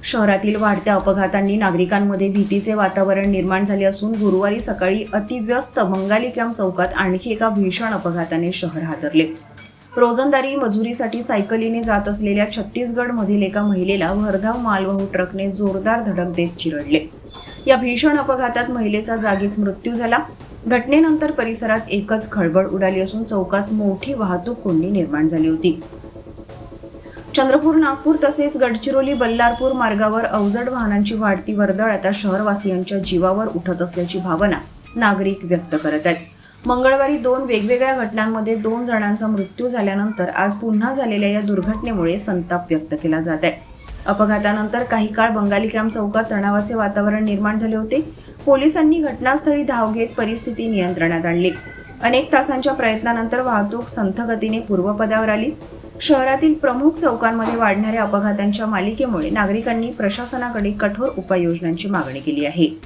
शहरातील वाढत्या अपघातांनी नागरिकांमध्ये भीतीचे वातावरण निर्माण झाले असून गुरुवारी सकाळी अतिव्यस्त बंगाली कॅम्प चौकात आणखी एका भीषण अपघाताने शहर हादरले। रोजंदारी मजुरीसाठी सायकलीने जात असलेल्या छत्तीसगडमधील एका महिलेला भरधाव मालवाहू ट्रकने जोरदार धडक देत चिरडले। या भीषण अपघातात महिलेचा जागीच मृत्यू झाला। घटनेनंतर परिसरात एकच खळबळ उडाली असून चौकात मोठी वाहतूक कोंडी निर्माण झाली होती। चंद्रपूर नागपूर तसेच गडचिरोली बल्लारपूर मार्गावर अवजड वाहनांची वाढती वर्दळ आता शहरवासियांच्या जीवावर उठत असल्याची भावना नागरिक व्यक्त करत आहेत। मंगळवारी 2 वेगवेगळ्या घटनांमध्ये 2 जणांचा मृत्यू झाल्यानंतर आज पुन्हा झालेल्या या दुर्घटनेमुळे संताप व्यक्त केला जात आहे। अपघातानंतर काही काळ बंगाली कॅम्प चौकात तणावाचे वातावरण निर्माण झाले होते। पोलिसांनी घटनास्थळी धाव घेत परिस्थिती नियंत्रणात आणली। अनेक तासांच्या प्रयत्नानंतर वाहतूक संथ गतीने पूर्वपदावर आली। शहरातील प्रमुख चौकांमध्ये वाढणाऱ्या अपघातांच्या मालिकेमुळे नागरिकांनी प्रशासनाकडे कठोर उपाययोजनांची मागणी केली आहे।